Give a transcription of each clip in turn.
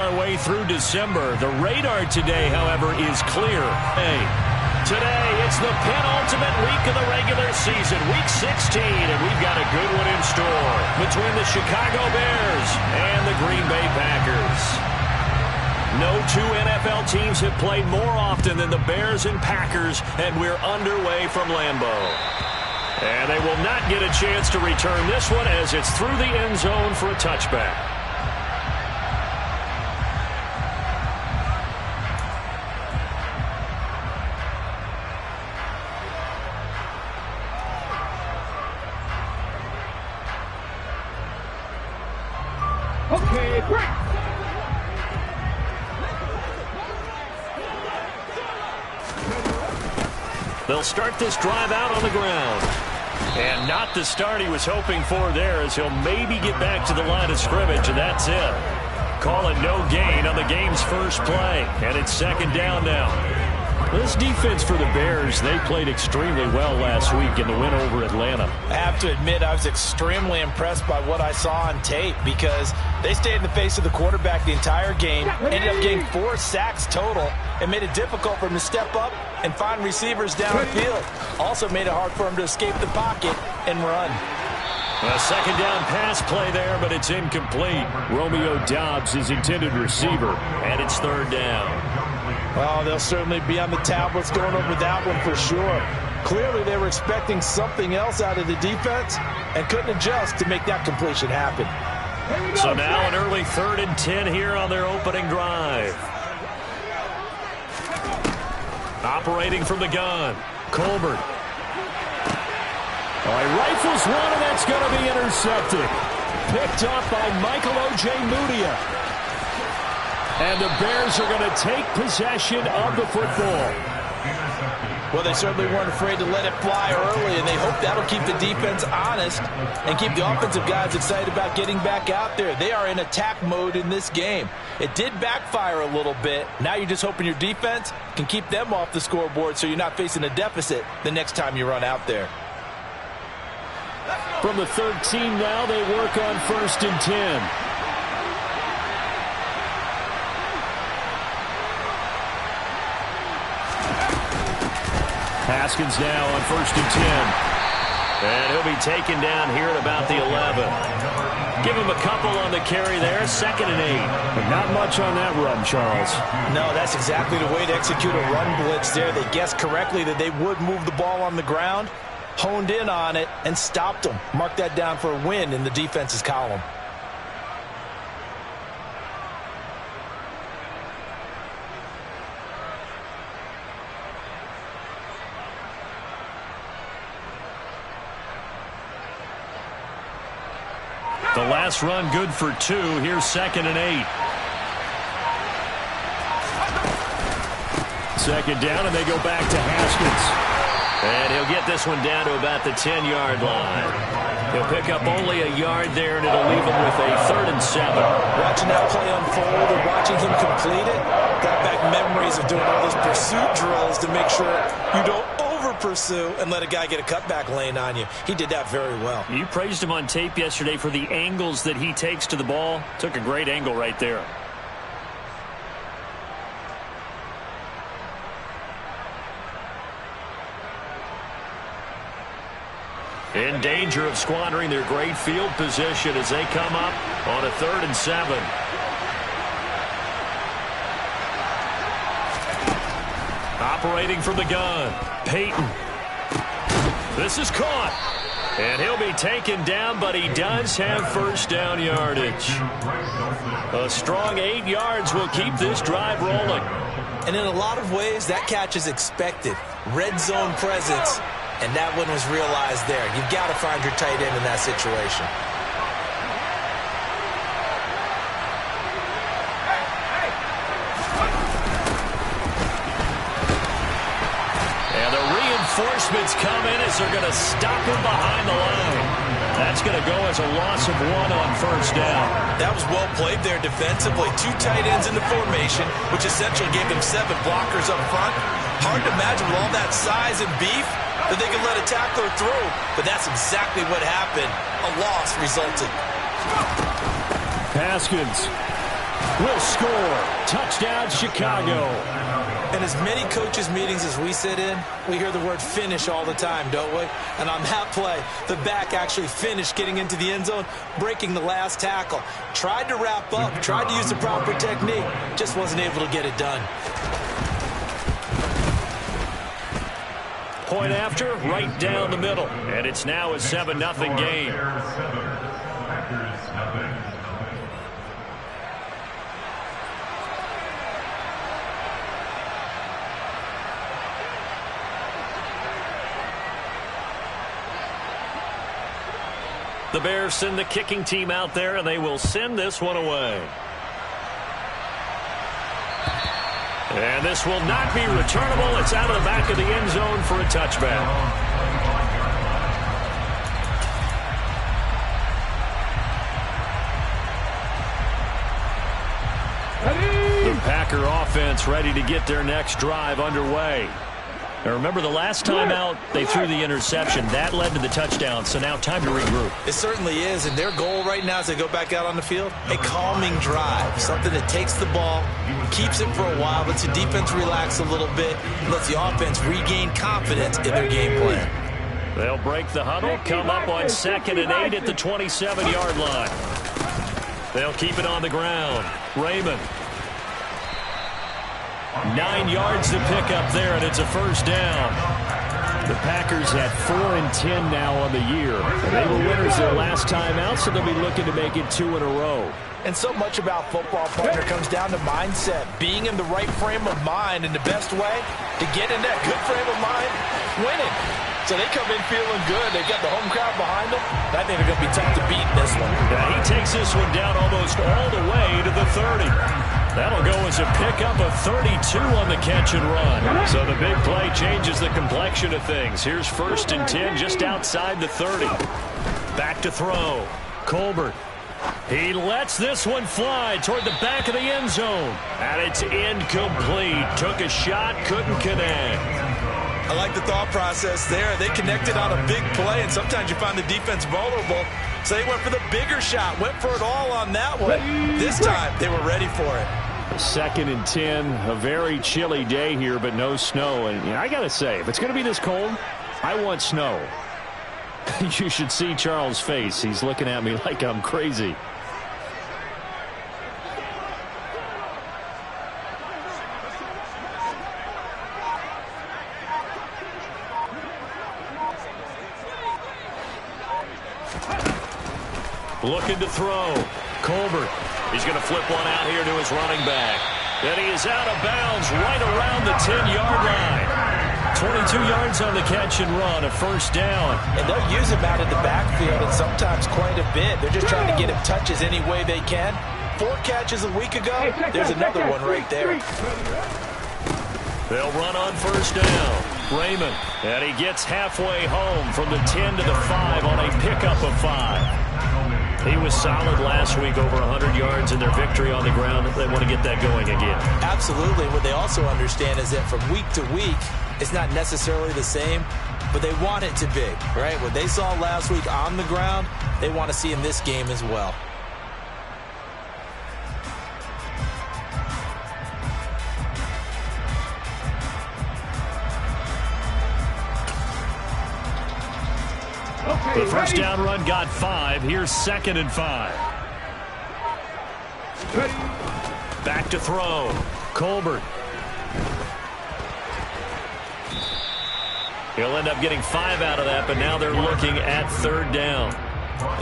Our way through December. The radar today, however, is clear. Hey, today it's the penultimate week of the regular season, week 16, and we've got a good one in store between the Chicago Bears and the Green Bay Packers. No two NFL teams have played more often than the Bears and Packers, and we're underway from Lambeau. And they will not get a chance to return this one as it's through the end zone for a touchback. Okay, break. They'll start this drive out on the ground. And not the start he was hoping for there, as he'll maybe get back to the line of scrimmage, and that's it. Call it no gain on the game's first play, and it's second down now. This defense for the Bears, they played extremely well last week in the win over Atlanta. I have to admit, I was extremely impressed by what I saw on tape because they stayed in the face of the quarterback the entire game, ended up getting 4 sacks total, and made it difficult for him to step up and find receivers downfield. Also made it hard for him to escape the pocket and run. A second down pass play there, but it's incomplete. Romeo Doubs is intended receiver, and it's third down. Well, they'll certainly be on the tablets going over that one for sure. Clearly, they were expecting something else out of the defense and couldn't adjust to make that completion happen. So now an early 3rd and 10 here on their opening drive. Operating from the gun, Colbert. Oh, he rifles one, and that's going to be intercepted. Picked up by Michael Ojemudia. And the Bears are going to take possession of the football. Well, they certainly weren't afraid to let it fly early, and they hope that'll keep the defense honest and keep the offensive guys excited about getting back out there. They are in attack mode in this game. It did backfire a little bit. Now you're just hoping your defense can keep them off the scoreboard so you're not facing a deficit the next time you run out there. From the 13 now, they work on 1st and 10. Haskins now on 1st and 10. And he'll be taken down here at about the 11. Give him a couple on the carry there, 2nd and 8. But not much on that run, Charles. No, that's exactly the way to execute a run blitz there. They guessed correctly that they would move the ball on the ground, honed in on it, and stopped them. Mark that down for a win in the defense's column. The last run good for 2. Here's 2nd and 8. 2nd down, and they go back to Haskins. And he'll get this one down to about the 10-yard line. He'll pick up only a yard there, and it'll leave him with a 3rd and 7. Watching that play unfold and watching him complete it, got back memories of doing all those pursuit drills to make sure you don't over-pursue and let a guy get a cutback lane on you. He did that very well. You praised him on tape yesterday for the angles that he takes to the ball. Took a great angle right there. In danger of squandering their great field position as they come up on a 3rd and 7. Operating from the gun, Peyton. This is caught. And he'll be taken down, but he does have 1st down yardage. A strong 8 yards will keep this drive rolling. And in a lot of ways, that catch is expected. Red zone presence. And that one was realized there. You've got to find your tight end in that situation. And the reinforcements come in as they're going to stop him behind the line. That's going to go as a loss of 1 on 1st down. That was well played there defensively. 2 tight ends in the formation, which essentially gave them 7 blockers up front. Hard to imagine with all that size and beef that they could let a tackler through, but that's exactly what happened. A loss resulted. Haskins will score. Touchdown, Chicago. And as many coaches' meetings as we sit in, we hear the word finish all the time, don't we? And on that play, the back actually finished getting into the end zone, breaking the last tackle. Tried to wrap up, tried to use the proper technique, just wasn't able to get it done. Point after, right down the middle. And it's now a 7-0 game. The Bears send the kicking team out there, and they will send this one away. And this will not be returnable. It's out of the back of the end zone for a touchback. The Packer offense ready to get their next drive underway. Now remember, the last time out, they threw the interception. That led to the touchdown, so now time to regroup. It certainly is, and their goal right now as they go back out on the field, a calming drive, something that takes the ball, keeps it for a while, lets the defense relax a little bit, lets the offense regain confidence in their game plan. They'll break the huddle, come up on 2nd and 8 at the 27-yard line. They'll keep it on the ground. Raymond. 9 yards to pick up there, and it's a first down. The Packers at 4-10 now on the year. They were winners their last time out, so they'll be looking to make it 2 in a row. And so much about football, partner, comes down to mindset. Being in the right frame of mind, and the best way to get in that good frame of mind, winning. So they come in feeling good. They've got the home crowd behind them. I think they're going to be tough to beat in this one. Yeah, he takes this one down almost all the way to the 30. That'll go as a pickup of 32 on the catch and run. So the big play changes the complexion of things. Here's 1st and 10 just outside the 30. Back to throw. Colbert. He lets this one fly toward the back of the end zone. And it's incomplete. Took a shot, couldn't connect. I like the thought process there. They connected on a big play, and sometimes you find the defense vulnerable. So they went for the bigger shot, went for it all on that one. This time, they were ready for it. 2nd and 10, a very chilly day here, but no snow. And you know, I got to say, if it's going to be this cold, I want snow. You should see Charles' face. He's looking at me like I'm crazy. Looking to throw. Colbert. He's going to flip one out here to his running back. And he is out of bounds right around the 10-yard line. 22 yards on the catch and run, a first down. And they'll use him out in the backfield, and sometimes quite a bit. They're just trying to get him touches any way they can. 4 catches a week ago. There's another one right there. They'll run on first down. Raymond. And he gets halfway home from the 10 to the 5 on a pickup of 5. He was solid last week, over 100 yards in their victory on the ground. They want to get that going again. Absolutely. What they also understand is that from week to week, it's not necessarily the same, but they want it to be, right? What they saw last week on the ground, they want to see in this game as well. The first down run got 5. Here's 2nd and 5. Back to throw. Colbert. He'll end up getting 5 out of that, but now they're looking at 3rd down.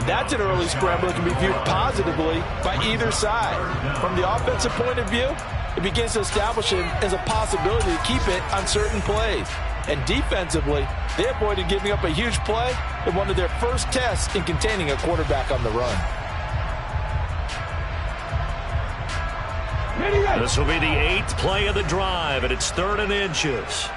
That's an early scramble that can be viewed positively by either side. From the offensive point of view, it begins to establish it as a possibility to keep it on certain plays. And defensively, they avoided giving up a huge play in one of their first tests in containing a quarterback on the run. This will be the 8th play of the drive, and it's 3rd and inches.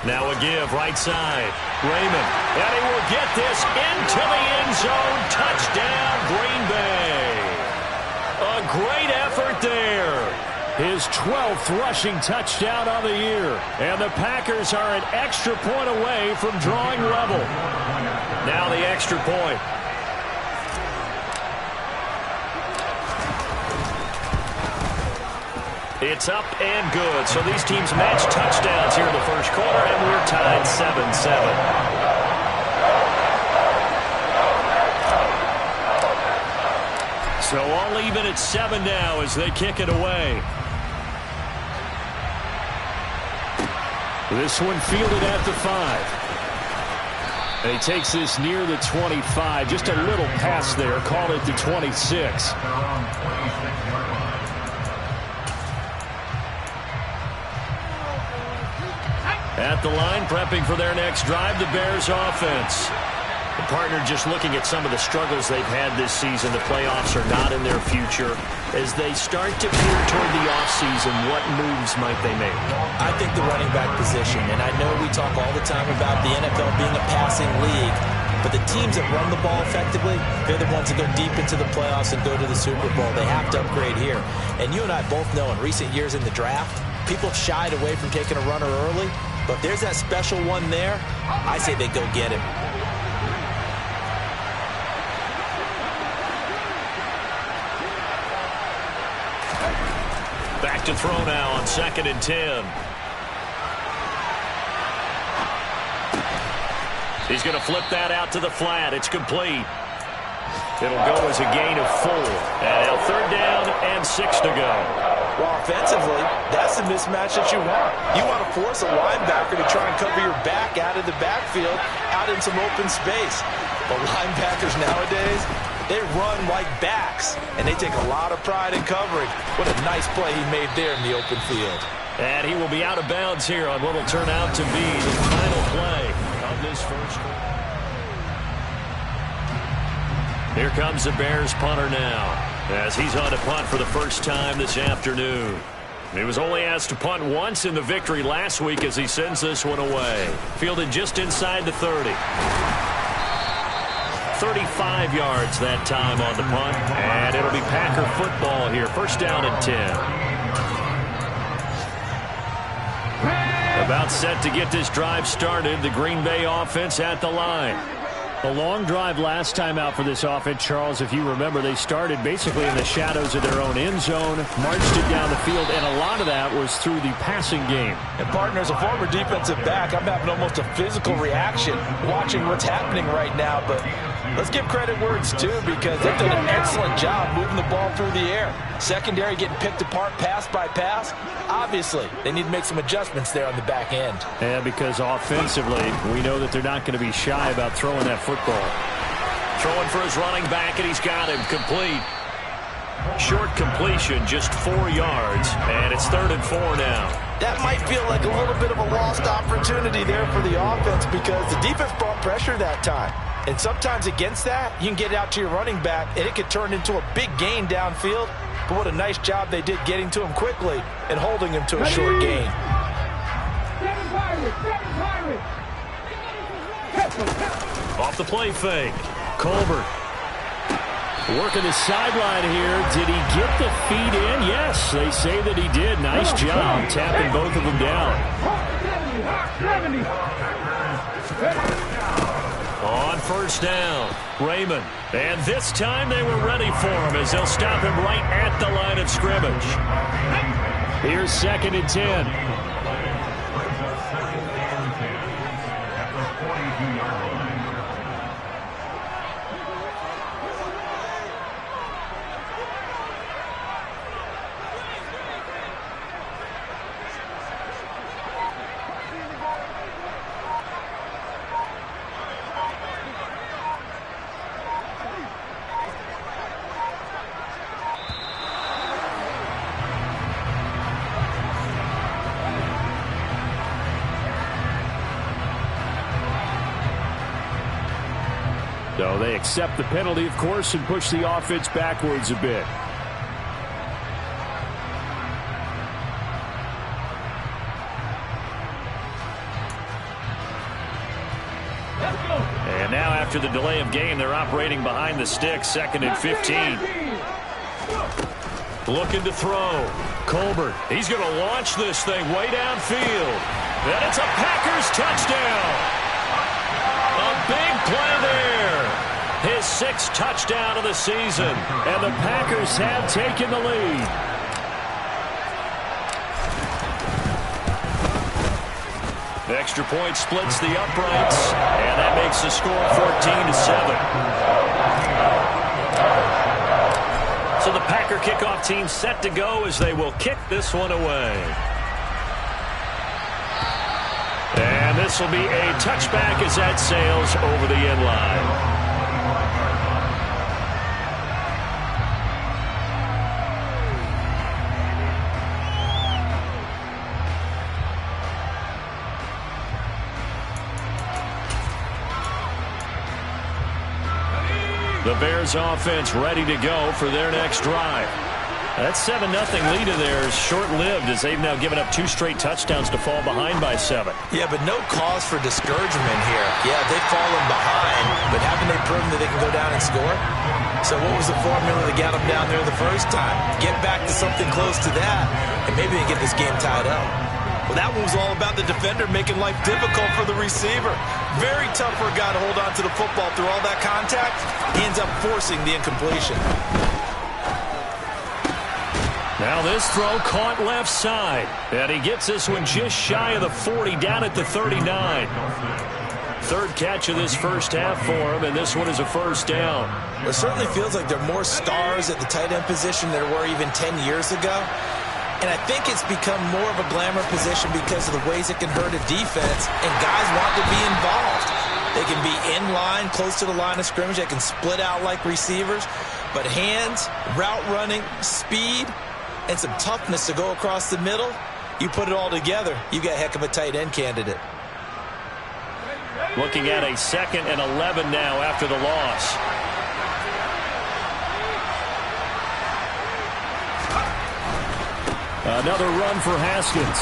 Now a give, right side. Raymond, and he will get this into the end zone. Touchdown, Green Bay. A great effort there. His 12th rushing touchdown of the year. And the Packers are an extra point away from drawing level. Now the extra point. It's up and good. So these teams match touchdowns here in the first quarter, and we're tied 7-7. So all even at 7 now as they kick it away. This one fielded at the 5. And he takes this near the 25. Just a little pass there. Call it the 26. At the line, prepping for their next drive, the Bears offense. The partner just looking at some of the struggles they've had this season. The playoffs are not in their future. As they start to peer toward the offseason, what moves might they make? I think the running back position, and I know we talk all the time about the NFL being a passing league, but the teams that run the ball effectively, they're the ones that go deep into the playoffs and go to the Super Bowl. They have to upgrade here. And you and I both know in recent years in the draft, people shied away from taking a runner early, but if there's that special one there, I say they go get him. Back to throw now on 2nd and 10. He's going to flip that out to the flat. It's complete. It'll go as a gain of 4. And now 3rd down and 6 to go. Well, offensively, that's the mismatch that you want. You want to force a linebacker to try and cover your back out of the backfield, out in some open space. But linebackers nowadays, they run like backs, and they take a lot of pride in coverage. What a nice play he made there in the open field. And he will be out of bounds here on what will turn out to be the final play of this first quarter. Here comes the Bears punter now, as he's on to punt for the first time this afternoon. He was only asked to punt once in the victory last week as he sends this one away. Fielded just inside the 30. 35 yards that time on the punt, and it'll be Packer football here. 1st down and 10. About set to get this drive started. The Green Bay offense at the line. A long drive last time out for this offense, Charles. If you remember, they started basically in the shadows of their own end zone, marched it down the field, and a lot of that was through the passing game. And, partner, as a former defensive back, I'm having almost a physical reaction watching what's happening right now. But let's give credit where it's due, because they've done an excellent job moving the ball through the air. Secondary getting picked apart pass by pass. Obviously, they need to make some adjustments there on the back end. Yeah, because offensively, we know that they're not going to be shy about throwing that football. Throwing for his running back, and he's got him complete. Short completion, just 4 yards, and it's 3rd and 4 now. That might feel like a little bit of a lost opportunity there for the offense, because the defense brought pressure that time. And sometimes against that, you can get out to your running back, and it could turn into a big gain downfield. But what a nice job they did getting to him quickly and holding him to a short gain. Off the play fake. Colbert working the sideline here. Did he get the feet in? Yes, they say that he did. Nice job tapping both of them down. On 1st down, Raymond. And this time they were ready for him as they'll stop him right at the line of scrimmage. Here's 2nd and 10. So they accept the penalty, of course, and push the offense backwards a bit. And now after the delay of game, they're operating behind the sticks, 2nd and 15. Looking to throw. Colbert, he's going to launch this thing way downfield. And it's a Packers touchdown. A big play there. His 6th touchdown of the season. And the Packers have taken the lead. The extra point splits the uprights, and that makes the score 14-7. So the Packer kickoff team set to go as they will kick this one away. And this will be a touchback as that sails over the end line. The Bears offense ready to go for their next drive. That 7-0 lead of theirs short-lived as they've now given up 2 straight touchdowns to fall behind by 7. Yeah, but no cause for discouragement here. Yeah, they've fallen behind, but haven't they proven that they can go down and score? So what was the formula that got them down there the first time? Get back to something close to that, and maybe they get this game tied up. Well, that one was all about the defender making life difficult for the receiver. Very tough for a guy to hold on to the football through all that contact. He ends up forcing the incompletion. Now this throw caught left side. And he gets this one just shy of the 40, down at the 39. Third catch of this first half for him, and this one is a first down. Well, it certainly feels like there are more stars at the tight end position than there were even 10 years ago. And I think it's become more of a glamour position because of the ways it can hurt a defense, and guys want to be involved. They can be in line, close to the line of scrimmage. They can split out like receivers. But hands, route running, speed, and some toughness to go across the middle, you put it all together, you got a heck of a tight end candidate. Looking at a 2nd and 11 now after the loss. Another run for Haskins.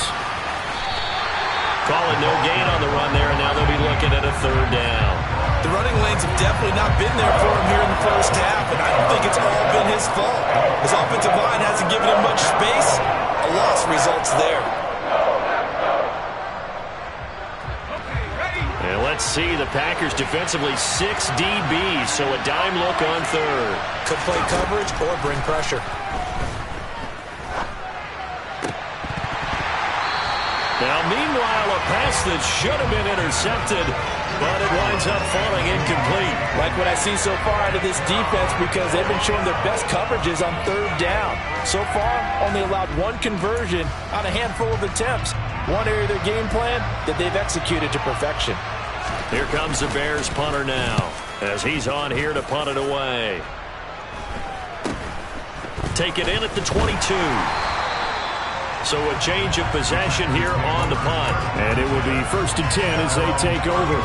Calling no gain on the run there, and now they'll be looking at a 3rd down. The running lanes have definitely not been there for him here in the first half, and I don't think it's all been his fault. His offensive line hasn't given him much space. A loss results there. And let's see, the Packers defensively 6 DBs, so a dime look on 3rd. Could play coverage or bring pressure. Now, meanwhile, a pass that should have been intercepted, but it winds up falling incomplete. Like what I see so far out of this defense, because they've been showing their best coverages on 3rd down. So far, only allowed 1 conversion on a handful of attempts. One area of their game plan that they've executed to perfection. Here comes the Bears punter now, as he's on here to punt it away. Take it in at the 22. So a change of possession here on the punt. And it will be 1st and 10 as they take over.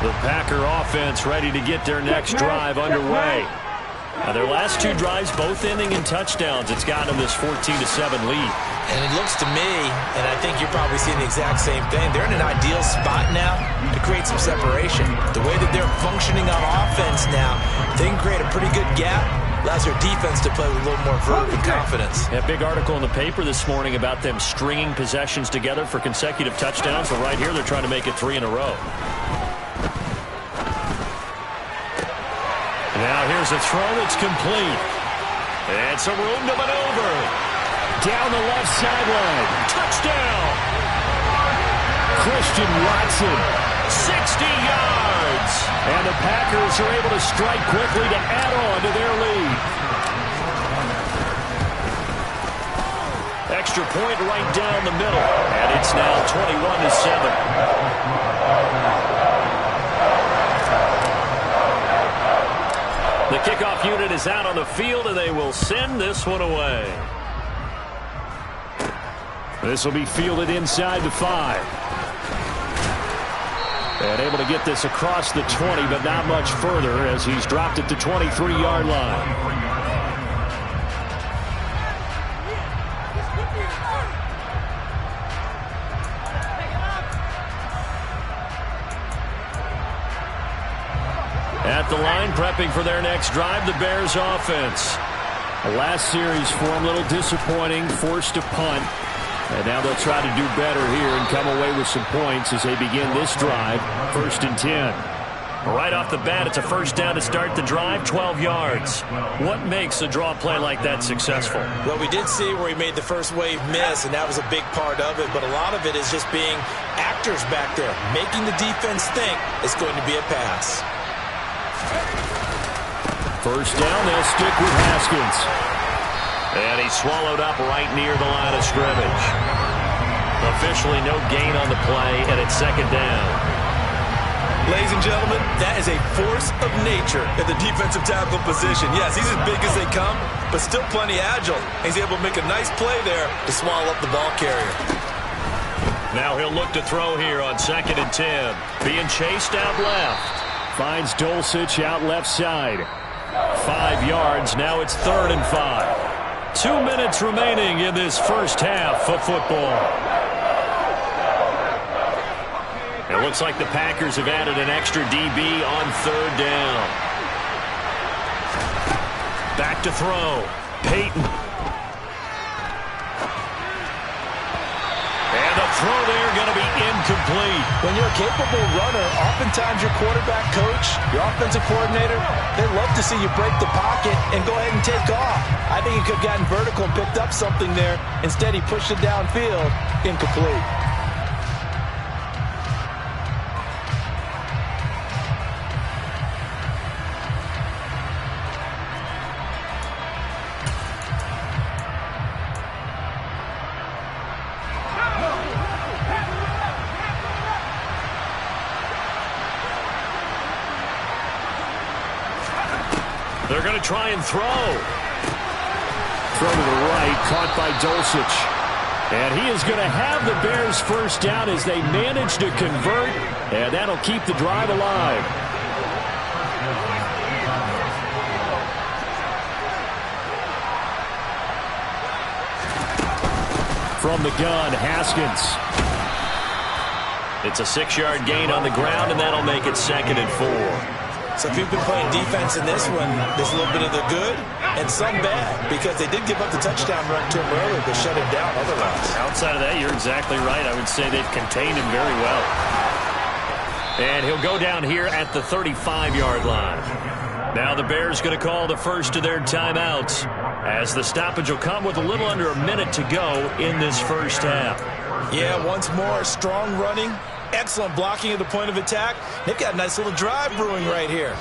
The Packer offense ready to get their next drive underway. Now their last 2 drives both ending in touchdowns. It's gotten them this 14-7 lead. And it looks to me, and I think you're probably seeing the exact same thing, they're in an ideal spot now to create some separation. The way that they're functioning on offense now, they can create a pretty good gap. Allows their defense to play with a little more verve and confidence. A big article in the paper this morning about them stringing possessions together for consecutive touchdowns. But right here, they're trying to make it 3 in a row. Now here's a throw that's complete. And some room to maneuver. Down the left sideline. Touchdown! Christian Watson. 60 yards. And the Packers are able to strike quickly to add on to their lead. Extra point right down the middle. And it's now 21-7. The kickoff unit is out on the field, and they will send this one away. This will be fielded inside the 5. And able to get this across the 20, but not much further as he's dropped at the 23-yard line. At the line, prepping for their next drive, the Bears offense. The last series for them, a little disappointing, forced to punt. And now they'll try to do better here and come away with some points as they begin this drive, 1st and 10. Right off the bat, it's a first down to start the drive, 12 yards. What makes a draw play like that successful? Well, we did see where he made the first wave miss, and that was a big part of it. But a lot of it is just being actors back there, making the defense think it's going to be a pass. First down, they'll stick with Haskins. And he's swallowed up right near the line of scrimmage. Officially no gain on the play, and it's second down. Ladies and gentlemen, that is a force of nature at the defensive tackle position. Yes, he's as big as they come, but still plenty agile. He's able to make a nice play there to swallow up the ball carrier. Now he'll look to throw here on 2nd and 10. Being chased out left. Finds Dulcich out left side. 5 yards. Now it's 3rd and 5. 2 minutes remaining in this first half of football. It looks like the Packers have added an extra DB on 3rd down. Back to throw. Peyton. And the throw there going to be incomplete. When you're a capable runner, oftentimes your quarterback coach, your offensive coordinator, they love to see you break the pocket and go ahead and take off. I think he could have gotten vertical and picked up something there. Instead, he pushed it downfield. Incomplete. They're going to try and throw. Throw to the right, caught by Dulcich. And he is going to have the Bears first down as they manage to convert, and that'll keep the drive alive. From the gun, Haskins. It's a 6-yard gain on the ground, and that'll make it 2nd and 4. So if you've been playing defense in this one, there's a little bit of the good and some bad, because they did give up the touchdown run to him earlier, but shut him down otherwise. Outside of that, you're exactly right. I would say they've contained him very well. And he'll go down here at the 35-yard line. Now the Bears going to call the first of their timeouts, as the stoppage will come with a little under a minute to go in this first half. Yeah, once more, strong running. Excellent blocking at the point of attack. They've got a nice little drive brewing right here.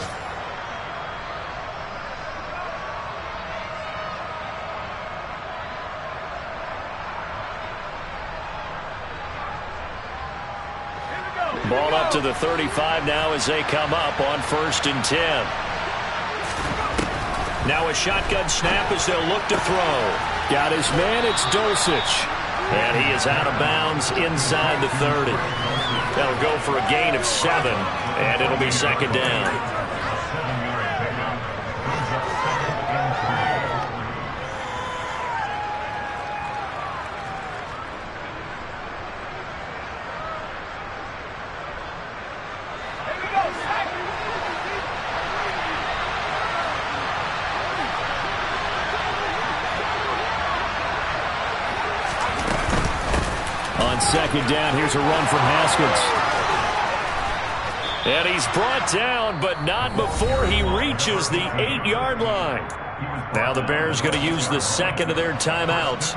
Ball up to the 35 now as they come up on 1st and 10. Now a shotgun snap as they'll look to throw. Got his man, it's Dulcich. And he is out of bounds inside the 30. That'll go for a gain of 7, and it'll be 2nd down. On 2nd down, here's a run from Haskins. And he's brought down, but not before he reaches the 8-yard line. Now the Bears going to use the second of their timeouts,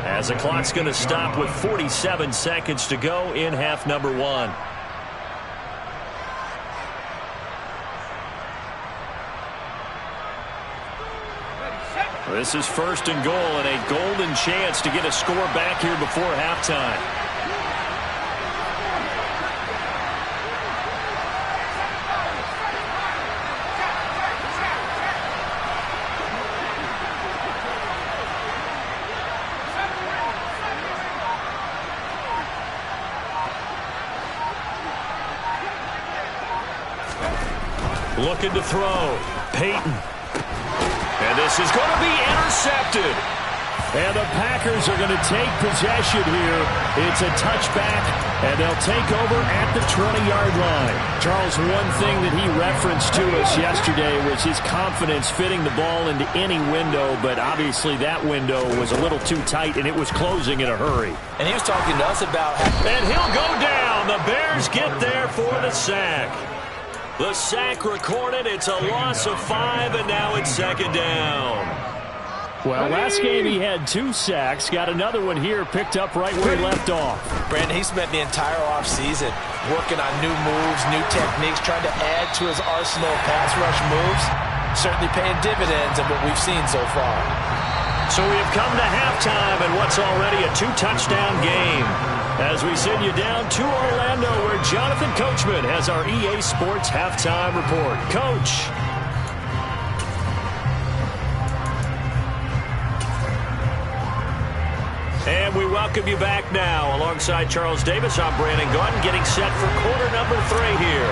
as the clock's going to stop with 47 seconds to go in half number 1. This is 1st and goal, and a golden chance to get a score back here before halftime. Looking to throw. Peyton. And this is going to be intercepted. And the Packers are going to take possession here. It's a touchback, and they'll take over at the 20-yard line. Charles, one thing that he referenced to us yesterday was his confidence fitting the ball into any window, but obviously that window was a little too tight, and it was closing in a hurry. And he was talking to us about... And he'll go down. The Bears get there for the sack. The sack recorded. It's a loss of 5, and now it's second down. Well, last game he had 2 sacks. Got another one here, picked up right where he left off. Brandon, he spent the entire offseason working on new moves, new techniques, trying to add to his arsenal of pass rush moves. Certainly paying dividends in what we've seen so far. So we have come to halftime in what's already a 2-touchdown game. As we send you down to Orlando, where Jonathan Coachman has our EA Sports halftime report. Coach. And we welcome you back now. Alongside Charles Davis, I'm Brandon Gaudin, getting set for quarter number 3 here.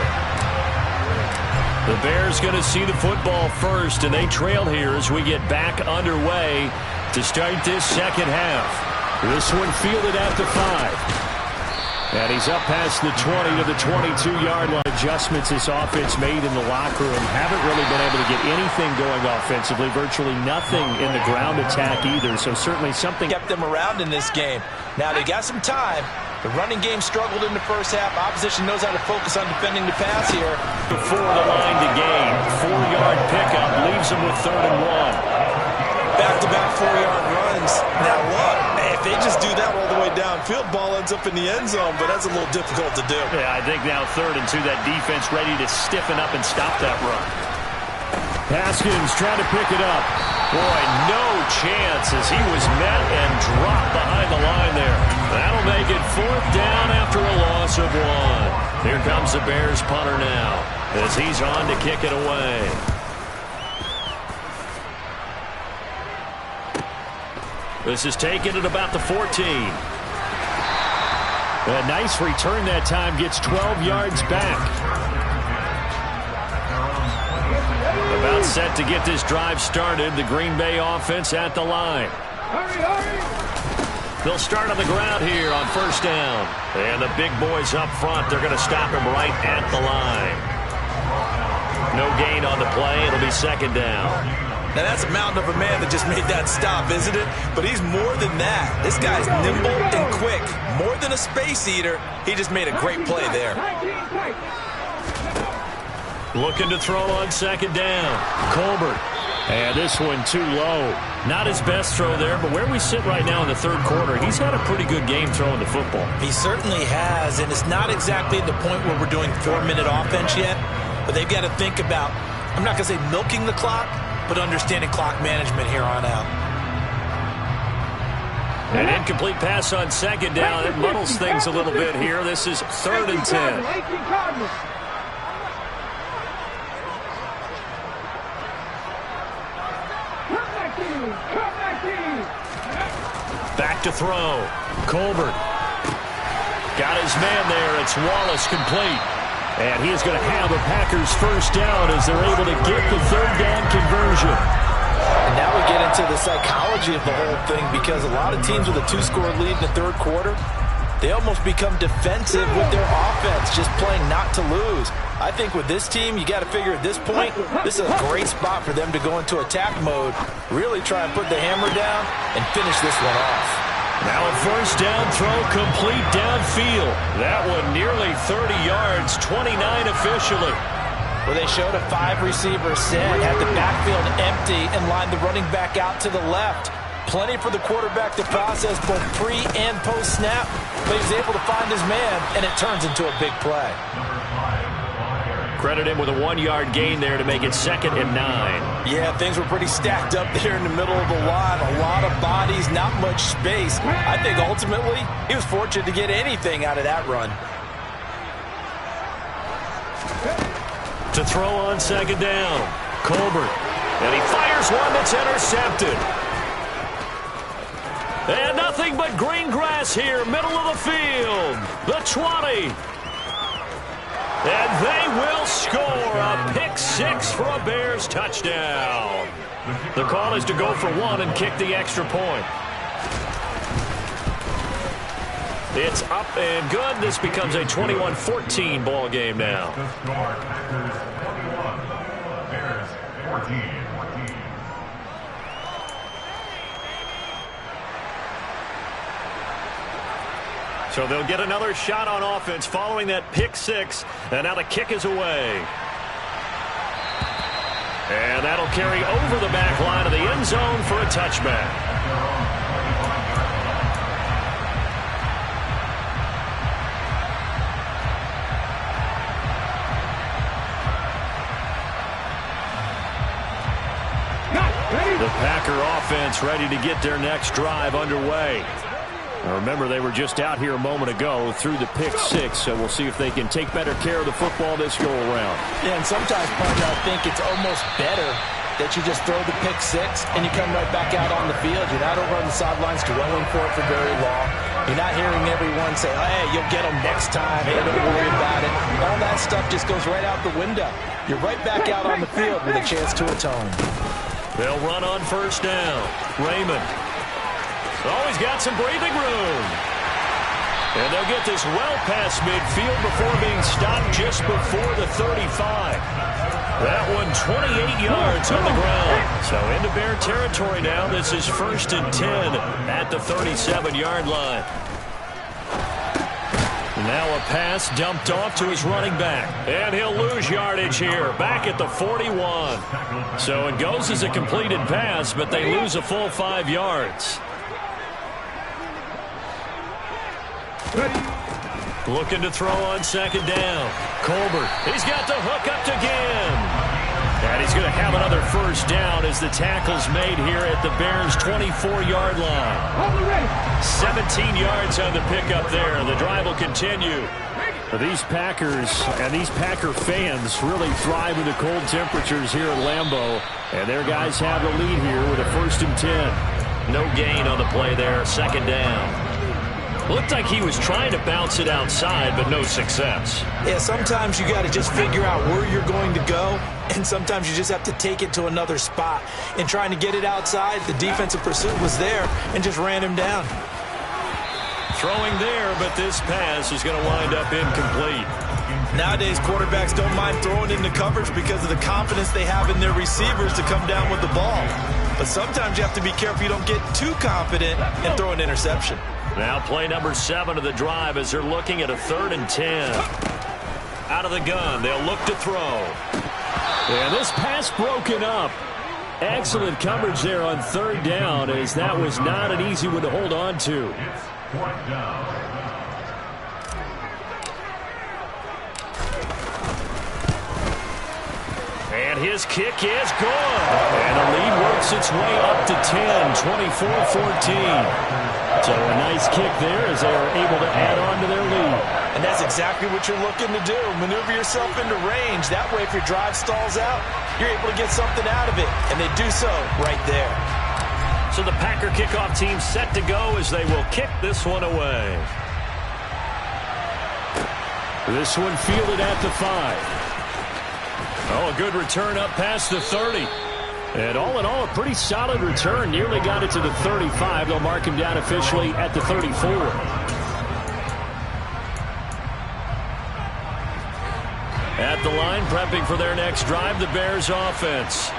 The Bears going to see the football first, and they trail here as we get back underway to start this second half. This one fielded at the 5. And he's up past the 20 to the 22-yard line. Adjustments this offense made in the locker room. Haven't really been able to get anything going offensively. Virtually nothing in the ground attack either. So certainly something kept them around in this game. Now they got some time. The running game struggled in the first half. Opposition knows how to focus on defending the pass here. Before the line to gain. 4-yard pickup leaves them with 3rd and 1. Back-to-back 4-yard runs. Now look, if they just do that all the way downfield, ball ends up in the end zone, but that's a little difficult to do. Yeah, I think now 3rd and 2, that defense ready to stiffen up and stop that run. Haskins trying to pick it up. Boy, no chance as he was met and dropped behind the line there. That'll make it 4th down after a loss of 1. Here comes the Bears punter now as he's on to kick it away. This is taken at about the 14. A nice return that time. Gets 12 yards back. About set to get this drive started. The Green Bay offense at the line. They'll start on the ground here on 1st down. And the big boys up front, they're going to stop him right at the line. No gain on the play. It'll be 2nd down. Now, that's a mountain of a man that just made that stop, isn't it? But he's more than that. This guy's nimble and quick. More than a space eater, he just made a great play there. Looking to throw on 2nd down. Colbert. And this one too low. Not his best throw there, but where we sit right now in the 3rd quarter, he's had a pretty good game throwing the football. He certainly has, and it's not exactly the point where we're doing 4-minute offense yet, but they've got to think about, I'm not going to say milking the clock, but understanding clock management here on out. An incomplete pass on 2nd down. It muddles things a little bit here. This is 3rd and 10. Back to throw. Colbert. Got his man there. It's Wallace complete. And he is going to have a Packers 1st down as they're able to get the 3rd down conversion. And now we get into the psychology of the whole thing, because a lot of teams with a 2-score lead in the 3rd quarter, they almost become defensive with their offense, just playing not to lose. I think with this team, you got to figure at this point, this is a great spot for them to go into attack mode, really try and put the hammer down and finish this one off. Now a 1st down throw complete downfield. That one nearly 30 yards, 29 officially. Where they showed a 5-receiver set, had the backfield empty, and lined the running back out to the left. Plenty for the quarterback to process both pre and post snap, but he's able to find his man, and it turns into a big play. Credit him with a 1-yard gain there to make it 2nd and 9. Yeah, things were pretty stacked up there in the middle of the line. A lot of bodies, not much space. I think ultimately he was fortunate to get anything out of that run. To throw on 2nd down, Colbert. And he fires one that's intercepted. And nothing but green grass here, middle of the field. The 20. And they will score a pick 6 for a Bears touchdown. The call is to go for 1 and kick the extra point. It's up and good. This becomes a 21-14 ball game now. Bears 14. So they'll get another shot on offense following that pick 6, and now the kick is away. And that'll carry over the back line of the end zone for a touchback. The Packer offense ready to get their next drive underway. Now remember, they were just out here a moment ago through the pick six, so we'll see if they can take better care of the football this go-around. Yeah, and sometimes, partner, I think it's almost better that you just throw the pick six and you come right back out on the field. You're not over on the sidelines dwelling for it for very long. You're not hearing everyone say, oh, hey, you'll get them next time. Hey, don't worry about it. All that stuff just goes right out the window. You're right back out on the field with a chance to atone. They'll run on first down. Raymond. Oh, he's got some breathing room. And they'll get this well past midfield before being stopped just before the 35. That one 28 yards on the ground. So into Bear territory now. This is 1st and 10 at the 37-yard line. Now a pass dumped off to his running back. And he'll lose yardage here. Back at the 41. So it goes as a completed pass, but they lose a full 5 yards. Looking to throw on second down. Colbert. He's got the hook up again. And he's going to have another first down as the tackle's made here at the Bears' 24-yard line. 17 yards on the pickup there. The drive will continue. These Packers and these Packer fans really thrive in the cold temperatures here at Lambeau. And their guys have the lead here with a 1st and 10. No gain on the play there. Second down. Looked like he was trying to bounce it outside, but no success. Yeah, sometimes you got to just figure out where you're going to go, and sometimes you just have to take it to another spot. In trying to get it outside, the defensive pursuit was there and just ran him down. Throwing there, but this pass is going to wind up incomplete. Nowadays, quarterbacks don't mind throwing into coverage because of the confidence they have in their receivers to come down with the ball. But sometimes you have to be careful you don't get too confident and throw an interception. Now play number 7 of the drive as they're looking at a 3rd and 10. Out of the gun, they'll look to throw. And this pass broken up. Excellent coverage there on 3rd down, as that was not an easy one to hold on to. And his kick is good. And the lead works its way up to 10, 24-14. So a nice kick there as they are able to add on to their lead. And that's exactly what you're looking to do. Maneuver yourself into range. That way, if your drive stalls out, you're able to get something out of it. And they do so right there. So the Packer kickoff team set to go as they will kick this one away. This one fielded at the 5. Oh, a good return up past the 30. And all in all, a pretty solid return. Nearly got it to the 35. They'll mark him down officially at the 34. At the line, prepping for their next drive, the Bears offense.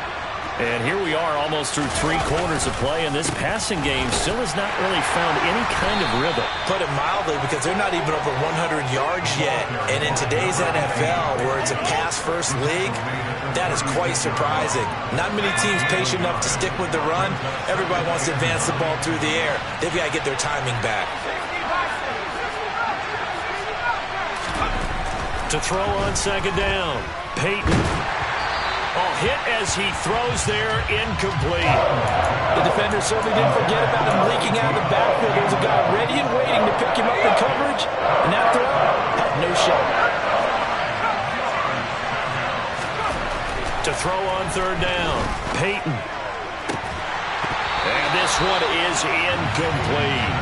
And here we are almost through 3 quarters of play, and this passing game still has not really found any kind of rhythm. Put it mildly, because they're not even over 100 yards yet. And in today's NFL, where it's a pass-first league, that is quite surprising. Not many teams patient enough to stick with the run. Everybody wants to advance the ball through the air. They've got to get their timing back. To throw on second down, Peyton. Oh, hit as he throws there, incomplete. The defender certainly didn't forget about him leaking out of the backfield. There's a guy ready and waiting to pick him up in coverage, and that throw had no shot. To throw on third down, Peyton. And this one is incomplete.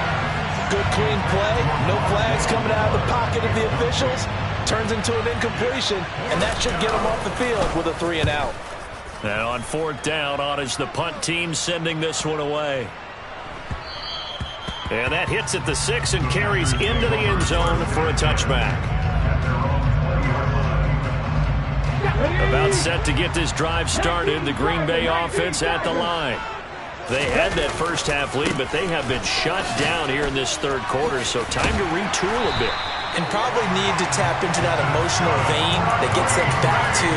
Good clean play, no flags coming out of the pocket of the officials. Turns into an incompletion, and that should get him off the field with a 3 and out. Now on fourth down, on is the punt team sending this one away. And that hits at the 6 and carries into the end zone for a touchback. About set to get this drive started, the Green Bay offense at the line. They had that first half lead, but they have been shut down here in this third quarter, so time to retool a bit. And probably need to tap into that emotional vein that gets them back to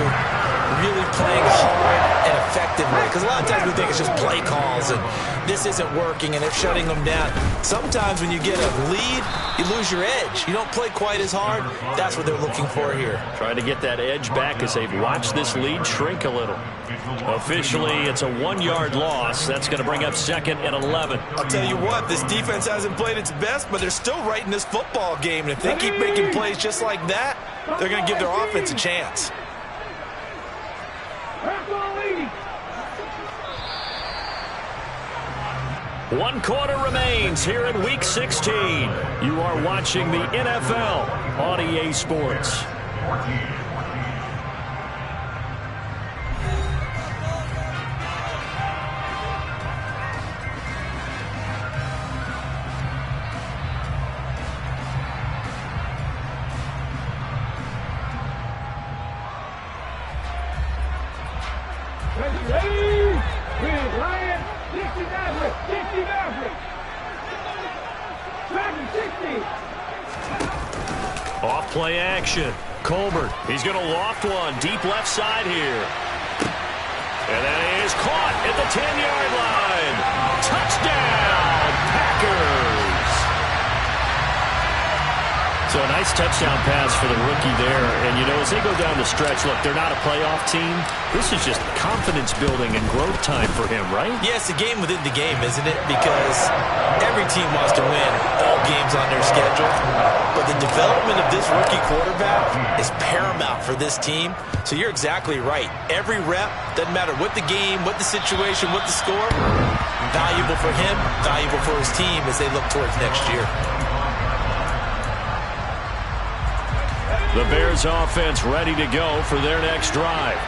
really playing hard and effectively. Because a lot of times we think it's just play calls and this isn't working and they're shutting them down. Sometimes when you get a lead, you lose your edge. You don't play quite as hard. That's what they're looking for here. Trying to get that edge back as they've watched this lead shrink a little. Officially, it's a 1-yard loss. That's going to bring up 2nd and 11. I'll tell you what, this defense hasn't played its best, but they're still right in this football game. And if they keep making plays just like that, they're going to give their offense a chance. One quarter remains here in Week 16. You are watching the NFL on EA Sports. 14. Off play action. Colbert, he's going to loft one deep left side here. And that is caught at the 10-yard line. Touchdown, Packers. So a nice touchdown pass for the rookie there. And, you know, as they go down the stretch, look, they're not a playoff team. This is just confidence building and growth time for him, right? Yeah, it's a game within the game, isn't it? Because every team wants to win all games on their schedule. But the development of this rookie quarterback is paramount for this team. So you're exactly right. Every rep, doesn't matter what the game, what the situation, what the score, valuable for him, valuable for his team as they look towards next year. The Bears offense ready to go for their next drive.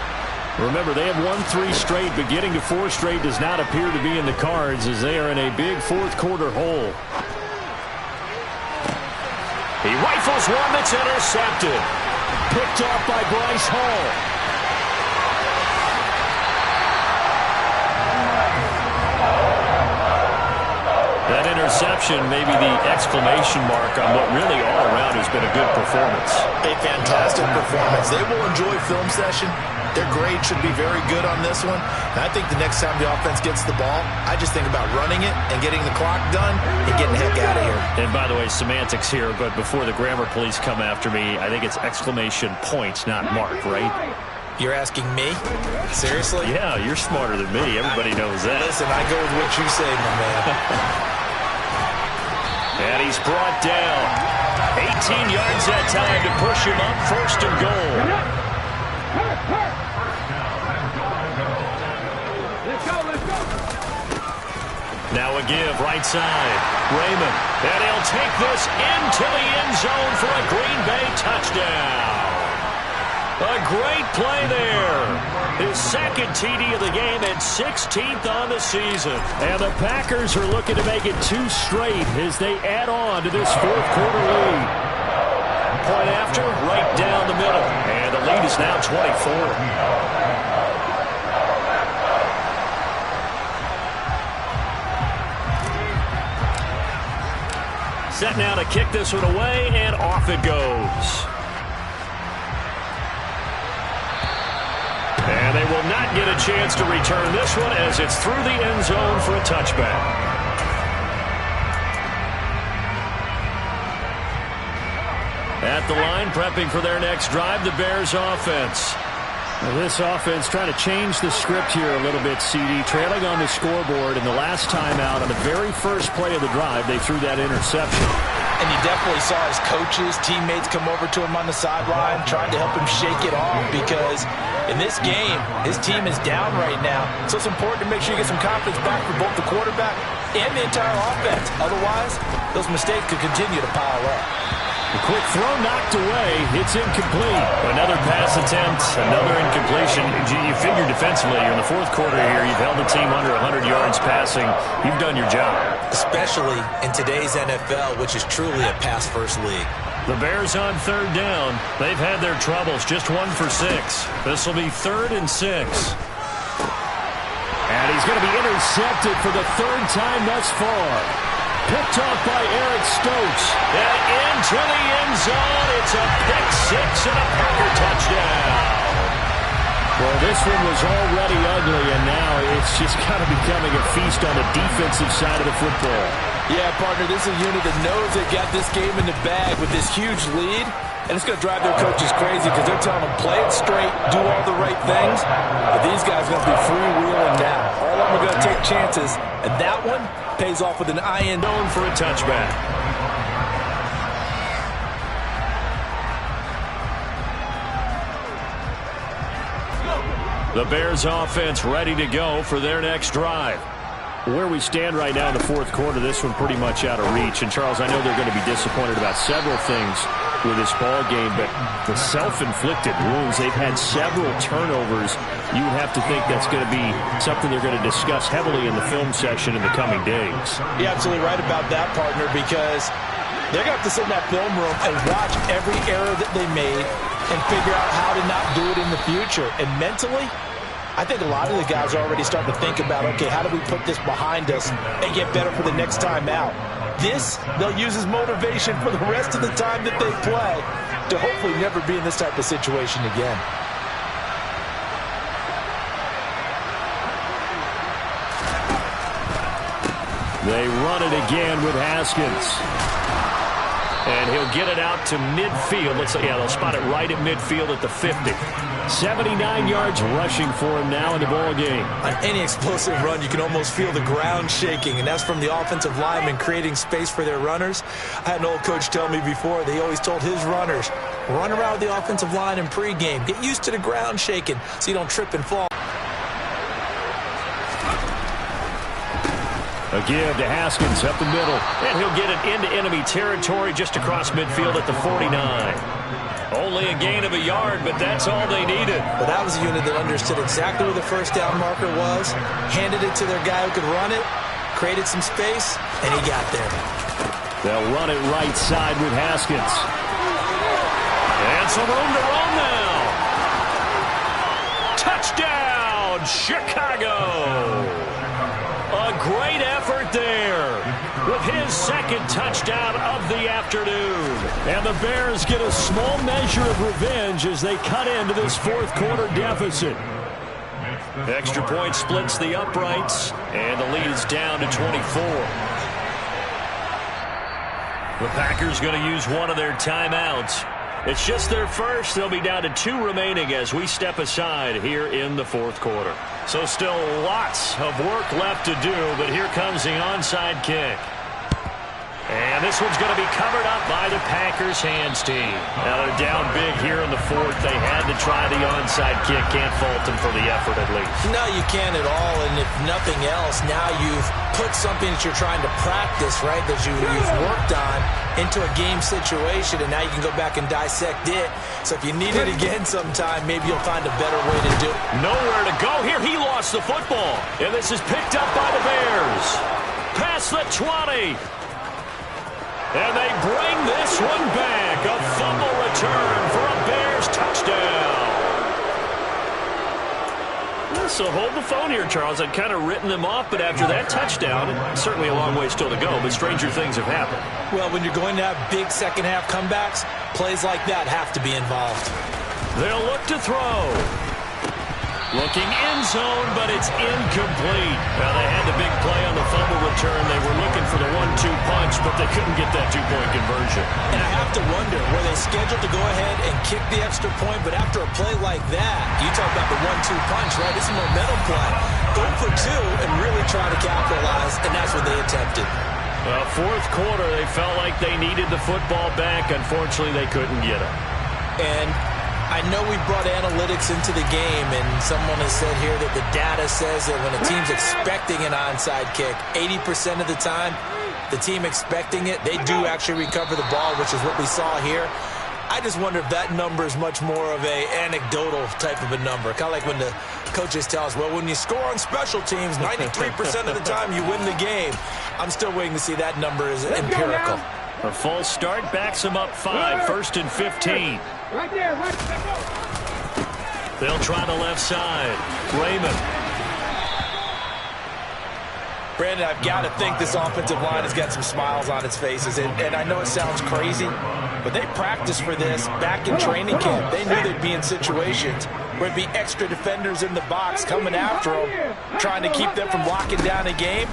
Remember, they have won 3 straight, but getting to 4 straight does not appear to be in the cards as they are in a big fourth-quarter hole. He rifles one that's intercepted. Picked off by Bryce Hall. That interception may be the exclamation mark on what really all around has been a good performance. A fantastic performance. They will enjoy film session. Their grade should be very good on this one. And I think the next time the offense gets the ball, I just think about running it and getting the clock done and getting the heck out of here. And by the way, semantics here, but before the grammar police come after me, I think it's exclamation points, not mark, right? You're asking me? Seriously? Yeah, you're smarter than me. Everybody knows that. Listen, I go with what you say, my man. And he's brought down. 18 yards that time to push him up. 1st and goal. Now a give, right side. Raymond. And he'll take this into the end zone for a Green Bay touchdown. A great play there. His 2nd TD of the game and 16th on the season. And the Packers are looking to make it 2 straight as they add on to this 4th-quarter lead. Point after, right down the middle. And the lead is now 24. Set now to kick this one away, and off it goes. And they will not get a chance to return this one as it's through the end zone for a touchback. At the line, prepping for their next drive, the Bears offense. Well, this offense trying to change the script here a little bit, CD. Trailing on the scoreboard, and the last time out on the very first play of the drive, they threw that interception. And you definitely saw his coaches, teammates come over to him on the sideline trying to help him shake it off because in this game, his team is down right now. So it's important to make sure you get some confidence back for both the quarterback and the entire offense. Otherwise, those mistakes could continue to pile up. The quick throw knocked away. It's incomplete. Another pass attempt, another incompletion. You figure defensively, you're in the 4th quarter here. You've held the team under 100 yards passing. You've done your job. Especially in today's NFL, which is truly a pass-first league. The Bears on 3rd down. They've had their troubles, just 1 for 6. This will be 3rd and 6. And he's going to be intercepted for the 3rd time thus far. Picked off by Eric Stokes. And into the end zone. It's a pick 6 and a Packer touchdown. Well, this one was already ugly, and now it's just kind of becoming a feast on the defensive side of the football. Yeah, partner, this is a unit that knows they got this game in the bag with this huge lead, and it's going to drive their coaches crazy because they're telling them, play it straight, do all the right things, but these guys are going to be freewheeling now. All of them are going to take chances, and that one pays off with an IN known for a touchback. The Bears offense ready to go for their next drive. Where we stand right now in the fourth quarter, this one pretty much out of reach. And, Charles, I know they're going to be disappointed about several things with this ball game, but the self-inflicted wounds, they've had several turnovers. You would have to think that's going to be something they're going to discuss heavily in the film session in the coming days. You're absolutely right about that, partner, because they're going to have to sit in that film room and watch every error that they made and figure out how to not do it in the future. And mentally, I think a lot of the guys are already starting to think about, okay, how do we put this behind us and get better for the next time out? This, they'll use as motivation for the rest of the time that they play to hopefully never be in this type of situation again. They run it again with Haskins. And he'll get it out to midfield. They'll spot it right at midfield at the 50. 79 yards rushing for him now in the ball game. On any explosive run, you can almost feel the ground shaking, and that's from the offensive linemen creating space for their runners. I had an old coach tell me before, they always told his runners, run around with the offensive line in pregame. Get used to the ground shaking so you don't trip and fall. A give to Haskins up the middle. And he'll get it into enemy territory just across midfield at the 49. Only a gain of a yard, but that's all they needed. Well, that was a unit that understood exactly where the first down marker was, handed it to their guy who could run it, created some space, and he got there. They'll run it right side with Haskins. And some room to run now. Touchdown, Chicago. A great effort there with his second touchdown of the afternoon. And the Bears get a small measure of revenge as they cut into this fourth quarter deficit. Extra point splits the uprights, and the lead is down to 24. The Packers going to use one of their timeouts. It's just their first. They'll be down to 2 remaining as we step aside here in the fourth quarter. So still lots of work left to do, but here comes the onside kick. And this one's going to be covered up by the Packers hands team. Now they're down big here in the fourth. They had to try the onside kick. Can't fault them for the effort at least. No, you can't at all. And if nothing else, now you've put something that you're trying to practice, right, that you've worked on into a game situation, and now you can go back and dissect it. So if you need it again sometime, maybe you'll find a better way to do it. Nowhere to go here. He lost the football. And this is picked up by the Bears. Past the 20. And they bring this one back. A fumble return for a Bears touchdown. So hold the phone here, Charles. I'd kind of written them off, but after that touchdown, certainly a long way still to go, but stranger things have happened. Well, when you're going to have big second-half comebacks, plays like that have to be involved. They'll look to throw. Looking end zone, but it's incomplete. Now, they had the big play on the fumble return. They were looking for the 1-2 punch, but they couldn't get that two-point conversion. And I have to wonder, were they scheduled to go ahead and kick the extra point, but after a play like that, you talk about the 1-2 punch, right? It's a momentum play. Go for 2 and really try to capitalize, and that's what they attempted. Fourth quarter, they felt like they needed the football back. Unfortunately, they couldn't get it. And I know we brought analytics into the game, and someone has said here that the data says that when a team's expecting an onside kick, 80% of the time, the team expecting it, they do actually recover the ball, which is what we saw here. I just wonder if that number is much more of a anecdotal type of a number. Kind of like when the coaches tell us, well, when you score on special teams, 93% of the time you win the game. I'm still waiting to see that number is empirical. A false start backs them up 5, 1st and 15. Right there, right there. They'll try the left side. Raymond. Brandon, I've got to think this offensive line has got some smiles on its faces. And I know it sounds crazy, but they practiced for this back in training camp. They knew they'd be in situations where there'd be extra defenders in the box coming after them, trying to keep them from locking down a game.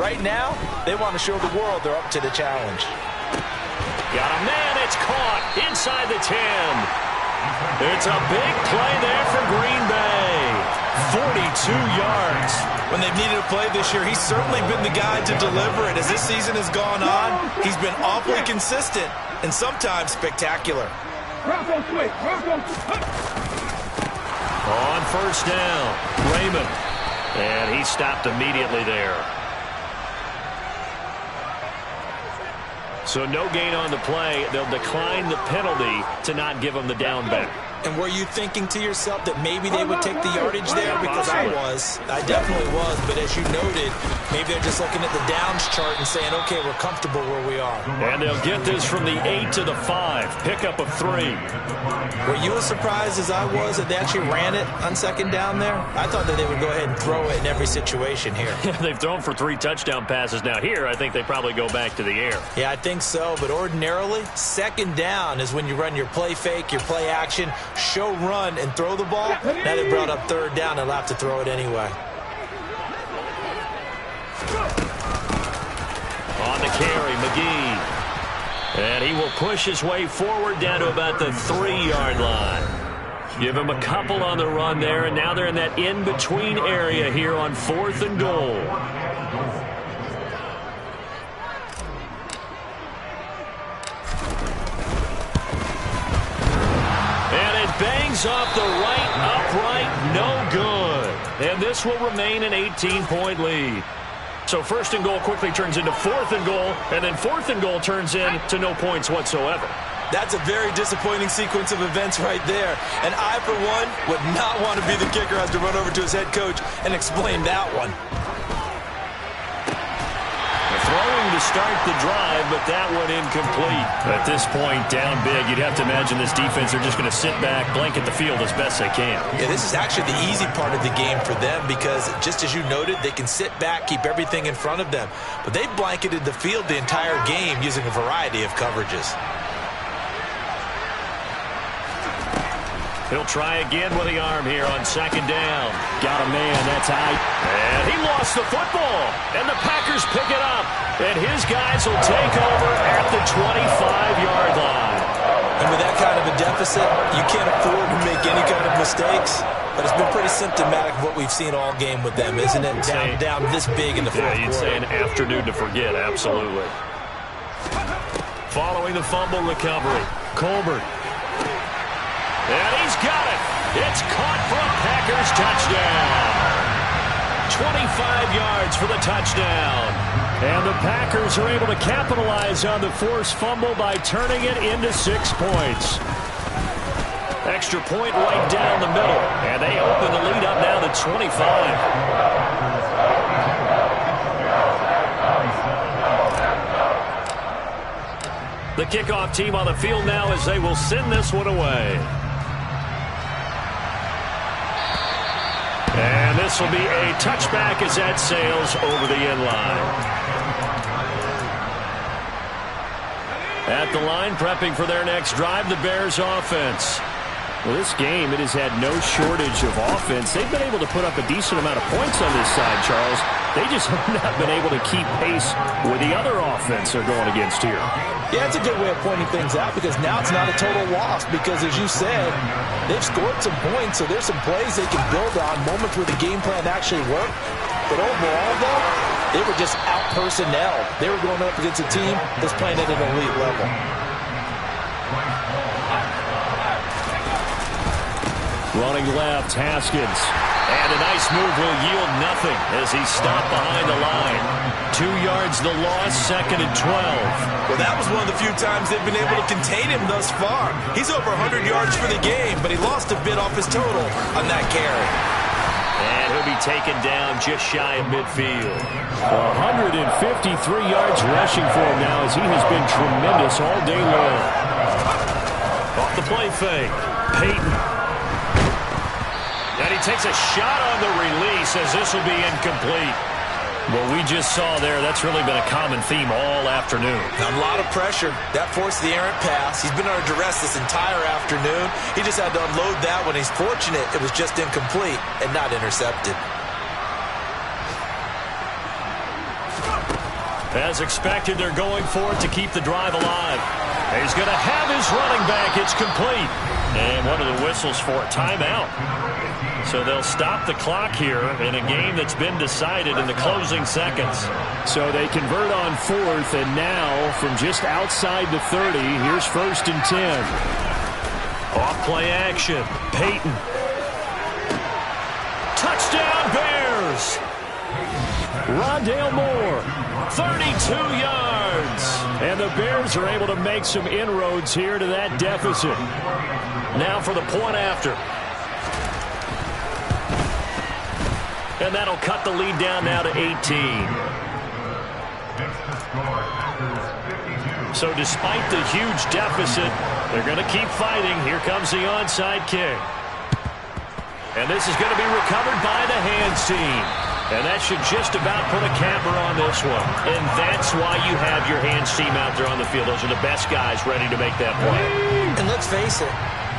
Right now, they want to show the world they're up to the challenge. Got a man, it's caught inside the 10. It's a big play there for Green Bay. 42 yards. When they've needed a play this year, he's certainly been the guy to deliver it. As this season has gone on, he's been awfully consistent and sometimes spectacular. On first down, Raymond. And he stopped immediately there. So no gain on the play. They'll decline the penalty to not give him the down back. And were you thinking to yourself that maybe they would take the yardage there? Because I was. I definitely was. But as you noted, maybe they're just looking at the downs chart and saying, okay, we're comfortable where we are. And they'll get this from the 8 to the 5. Pickup of 3. Were you as surprised as I was that they actually ran it on second down there? I thought that they would go ahead and throw it in every situation here. Yeah, they've thrown for 3 touchdown passes now. Here, I think they probably go back to the air. Yeah, I think so. But ordinarily, second down is when you run your play fake, your play action, show run, and throw the ball. Now they brought up third down. They'll have to throw it anyway. On the carry, McGee. And he will push his way forward down to about the 3-yard line. Give him a couple on the run there, and now they're in that in-between area here on 4th and goal. And it bangs off the right upright, no good. And this will remain an 18-point lead. So 1st and goal quickly turns into 4th and goal, and then 4th and goal turns into no points whatsoever. That's a very disappointing sequence of events right there. And I, for one, would not want to be the kicker who has to run over to his head coach and explain that one. Throwing to start the drive, but that one incomplete. At this point, down big, you'd have to imagine this defense are just going to sit back, blanket the field as best they can. Yeah, this is actually the easy part of the game for them because, just as you noted, they can sit back, keep everything in front of them. But they've blanketed the field the entire game using a variety of coverages. He'll try again with the arm here on second down. Got a man, that's out. And he lost the football. And the Packers pick it up. And his guys will take over at the 25-yard line. And with that kind of a deficit, you can't afford to make any kind of mistakes. But it's been pretty symptomatic of what we've seen all game with them, isn't it? Down this big in the fourth quarter. Yeah, you'd say an afternoon to forget, absolutely. Following the fumble recovery, Colbert. And he's got it. It's caught for a Packers touchdown. 25 yards for the touchdown. And the Packers are able to capitalize on the forced fumble by turning it into 6 points. Extra point right down the middle. And they open the lead up now to 25. The kickoff team on the field now as they will send this one away. And this will be a touchback as that sails over the end line. At the line, prepping for their next drive, the Bears offense. Well, this game, it has had no shortage of offense. They've been able to put up a decent amount of points on this side, Charles. They just have not been able to keep pace with the other offense they're going against here. Yeah, it's a good way of pointing things out because now it's not a total loss because, as you said, they've scored some points, so there's some plays they can build on, moments where the game plan actually worked. But overall, though, they were just out-personnelled. They were going up against a team that's playing at an elite level. Running left, Haskins. And a nice move will yield nothing as he's stopped behind the line. 2 yards the loss, 2nd and 12. Well, that was one of the few times they've been able to contain him thus far. He's over 100 yards for the game, but he lost a bit off his total on that carry. And he'll be taken down just shy of midfield. 153 yards rushing for him now as he has been tremendous all day long. Off the play fake. Peyton. And he takes a shot on the release as this will be incomplete. Well, we just saw there, that's really been a common theme all afternoon. A lot of pressure. That forced the errant pass. He's been under duress this entire afternoon. He just had to unload that one. He's fortunate it was just incomplete and not intercepted. As expected, they're going for it to keep the drive alive. He's going to have his running back. It's complete. And one of the whistles for a timeout. So they'll stop the clock here in a game that's been decided in the closing seconds. So they convert on fourth, and now from just outside the 30, here's 1st and 10. Off play action. Peyton. Touchdown Bears. Rondale Moore. 32 yards. And the Bears are able to make some inroads here to that deficit. Now for the point after. And that'll cut the lead down now to 18. So despite the huge deficit, they're going to keep fighting. Here comes the onside kick. And this is going to be recovered by the hands team. And that should just about put a capper on this one. And that's why you have your hands team out there on the field. Those are the best guys ready to make that play. And let's face it,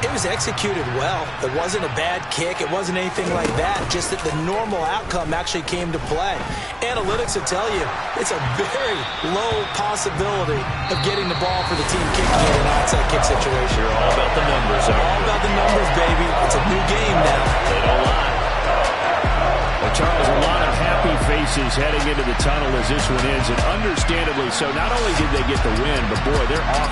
it was executed well. It wasn't a bad kick. It wasn't anything like that. Just that the normal outcome actually came to play. Analytics will tell you it's a very low possibility of getting the ball for the team kicking in an onside kick situation. You're all about the numbers. All about the numbers, baby. It's a new game now. They don't lie. Well, Charles, a lot of happy faces heading into the tunnel as this one ends, and understandably so. Not only did they get the win, but boy, they're off.